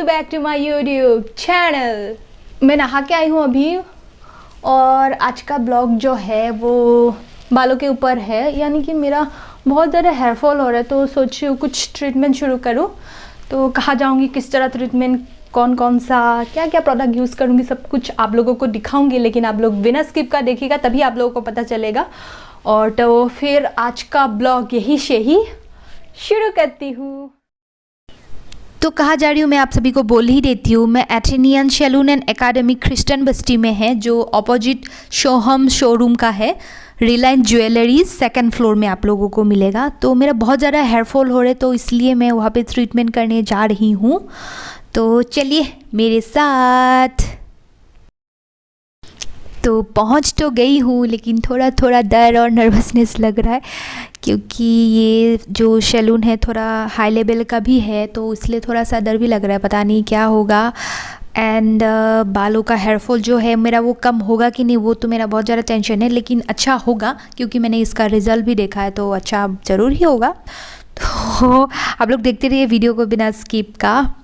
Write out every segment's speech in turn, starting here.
Welcome back to my YouTube channel. मैं नहा के आई हूँ अभी और आज का ब्लॉग जो है वो बालों के ऊपर है, यानी कि मेरा बहुत ज़्यादा हेयर फॉल हो रहा है तो सोच रही हूँ कुछ ट्रीटमेंट शुरू करूँ। तो कहाँ जाऊँगी, किस तरह ट्रीटमेंट, कौन कौन सा क्या क्या प्रोडक्ट यूज़ करूँगी, सब कुछ आप लोगों को दिखाऊंगी। लेकिन आप लोग बिना स्किप का देखिएगा तभी आप लोगों को पता चलेगा। और तो फिर आज का ब्लॉग यही से ही शुरू करती हूँ। तो कहाँ जा रही हूँ मैं आप सभी को बोल ही देती हूँ। मैं एथेनियन सैलून एंड एकेडमी क्रिस्टन बस्ती में है, जो अपोजिट सोहम शोरूम का है। रिलायंस ज्वेलरीज सेकंड फ्लोर में आप लोगों को मिलेगा। तो मेरा बहुत ज़्यादा हेयर फॉल हो रहा है तो इसलिए मैं वहाँ पे ट्रीटमेंट करने जा रही हूँ। तो चलिए मेरे साथ। तो पहुँच तो गई हूँ लेकिन थोड़ा थोड़ा डर और नर्वसनेस लग रहा है, क्योंकि ये जो सैलून है थोड़ा हाई लेवल का भी है तो इसलिए थोड़ा सा डर भी लग रहा है, पता नहीं क्या होगा। एंड बालों का हेयर फॉल जो है मेरा वो कम होगा कि नहीं, वो तो मेरा बहुत ज़्यादा टेंशन है। लेकिन अच्छा होगा क्योंकि मैंने इसका रिज़ल्ट भी देखा है तो अच्छा ज़रूर ही होगा। तो आप लोग देखते रहिए वीडियो को बिना स्किप का।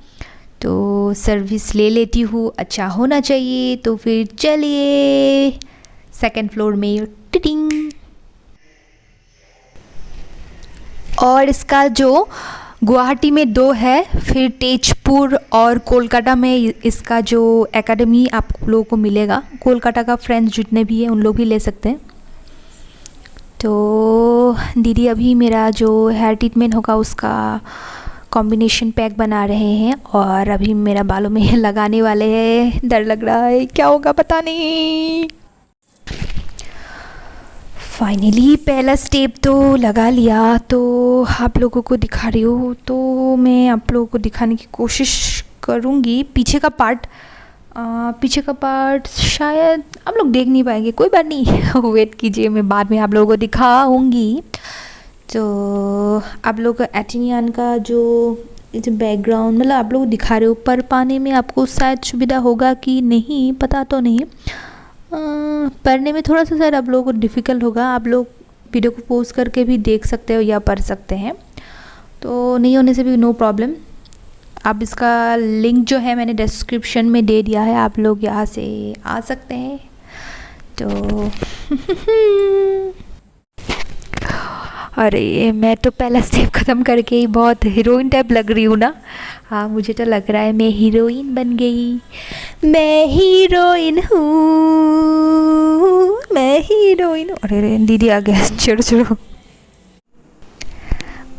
तो सर्विस ले लेती हूँ, अच्छा होना चाहिए। तो फिर चलिए सेकंड फ्लोर में टिटिंग। और इसका जो गुवाहाटी में 2 है, फिर तेजपुर और कोलकाता में इसका जो एकेडमी आप लोगों को मिलेगा। कोलकाता का फ्रेंड्स जितने भी हैं उन लोग भी ले सकते हैं। तो दीदी अभी मेरा जो हेयर ट्रीटमेंट होगा उसका कॉम्बिनेशन पैक बना रहे हैं और अभी मेरा बालों में लगाने वाले हैं। डर लग रहा है, क्या होगा पता नहीं। फाइनली पहला स्टेप तो लगा लिया, तो आप लोगों को दिखा रही हूँ। तो मैं आप लोगों को दिखाने की कोशिश करूँगी। पीछे का पार्ट शायद आप लोग देख नहीं पाएंगे, कोई बात नहीं वेट कीजिए, मैं बाद में आप लोगों को दिखाऊँगी। तो आप लोग एथेनियन का जो बैकग्राउंड मतलब आप लोग दिखा रहे हो, पर पाने में आपको शायद सुविधा होगा कि नहीं पता तो नहीं। पढ़ने में थोड़ा सा शायद आप लोगों को डिफ़िकल्ट होगा। आप लोग वीडियो को पॉज करके भी देख सकते हो या पढ़ सकते हैं, तो नहीं होने से भी नो प्रॉब्लम। आप इसका लिंक जो है मैंने डिस्क्रिप्शन में दे दिया है, आप लोग यहाँ से आ सकते हैं। तो अरे मैं तो पहला स्टेप ख़त्म करके ही बहुत हीरोइन टाइप लग रही हूँ ना। हाँ मुझे तो लग रहा है मैं हीरोइन बन गई। मैं हीरोइन हूँ, मैं हीरोइन हूँ। अरे दीदी आ गया, छोड़ो छोड़ो।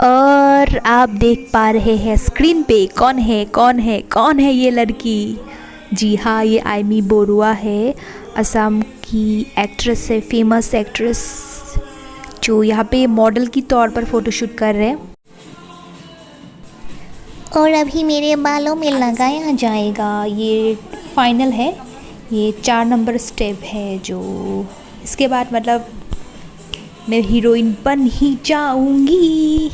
और आप देख पा रहे हैं स्क्रीन पे कौन है ये लड़की। जी हाँ, ये आइमी बोरुआ है, असम की एक्ट्रेस है, फेमस एक्ट्रेस, जो यहाँ पे मॉडल की तौर पर फ़ोटोशूट कर रहे हैं। और अभी मेरे बालों में लगाया जाएगा, ये फाइनल है, ये 4 नंबर स्टेप है। जो इसके बाद मतलब मैं हीरोइन बन ही जाऊंगी।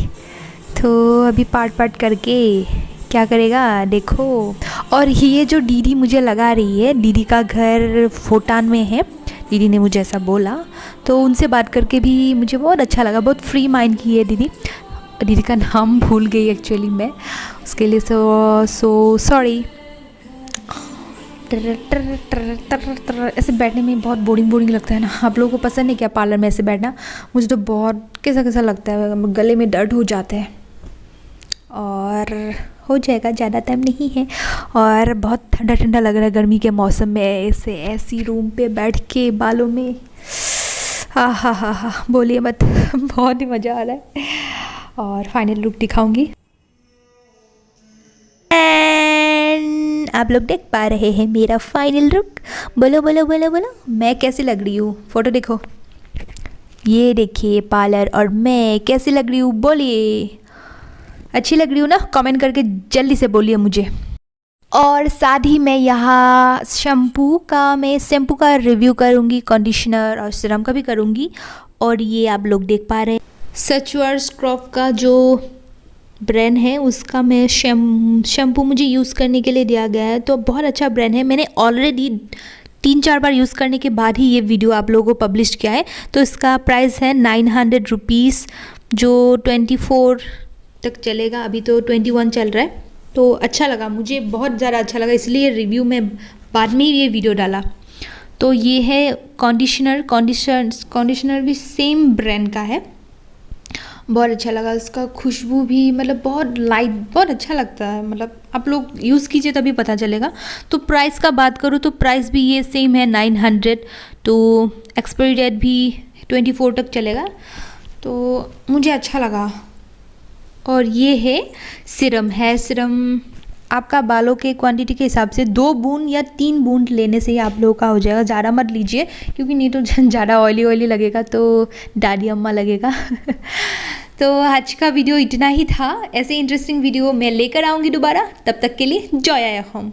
तो अभी पार्ट करके क्या करेगा देखो। और ये जो दीदी मुझे लगा रही है, दीदी का घर भूटान में है, दीदी ने मुझे ऐसा बोला। तो उनसे बात करके भी मुझे बहुत अच्छा लगा, बहुत फ्री माइंड की है दीदी। दीदी का नाम भूल गई एक्चुअली मैं, उसके लिए सो सॉरी। ऐसे बैठने में बहुत बोरिंग लगता है ना। आप लोगों को पसंद है क्या पार्लर में ऐसे बैठना? मुझे तो बहुत कैसा लगता है, गले में दर्द हो जाते हैं। और हो जाएगा, ज़्यादा टाइम नहीं है। और बहुत ठंडा लग रहा है गर्मी के मौसम में, ऐसे ऐसी रूम पे बैठ के बालों में हा बोलिए मत बहुत ही मज़ा आ रहा है। और फाइनल लुक दिखाऊंगी। एंड आप लोग देख पा रहे हैं मेरा फाइनल लुक। बोलो मैं कैसी लग रही हूँ? फ़ोटो देखो, ये देखिए पार्लर और मैं कैसी लग रही हूँ, बोलिए अच्छी लग रही हूँ ना? कमेंट करके जल्दी से बोलिए मुझे। और साथ ही मैं यहाँ शैम्पू का रिव्यू करूँगी, कंडीशनर और सीरम का भी करूँगी। और ये आप लोग देख पा रहे हैं सचुअर स्क्रॉफ का जो ब्रांड है, उसका मैं शैम्पू मुझे यूज़ करने के लिए दिया गया है। तो बहुत अच्छा ब्रांड है, मैंने ऑलरेडी 3-4 बार यूज़ करने के बाद ही ये वीडियो आप लोगों को पब्लिश किया है। तो इसका प्राइस है 900 रुपीज़, जो 24 तक चलेगा। अभी तो 21 चल रहा है। तो अच्छा लगा, मुझे बहुत ज़्यादा अच्छा लगा, इसलिए रिव्यू में बाद में ये वीडियो डाला। तो ये है कंडीशनर भी सेम ब्रांड का है, बहुत अच्छा लगा। इसका खुशबू भी मतलब बहुत लाइट, बहुत अच्छा लगता है, मतलब आप लोग यूज़ कीजिए तभी पता चलेगा। तो प्राइस का बात करूँ तो प्राइस भी ये सेम है 900, तो एक्सपायरी डेट भी 24 तक चलेगा, तो मुझे अच्छा लगा। और ये है सीरम, हेयर सीरम, आपका बालों के क्वांटिटी के हिसाब से 2 बूंद या 3 बूंद लेने से ही आप लोगों का हो जाएगा, ज़्यादा मत लीजिए क्योंकि नहीं तो ज़्यादा ऑयली लगेगा तो दादी अम्मा लगेगा। तो आज का वीडियो इतना ही था, ऐसे इंटरेस्टिंग वीडियो मैं लेकर आऊँगी दोबारा, तब तक के लिए जॉय आया होम।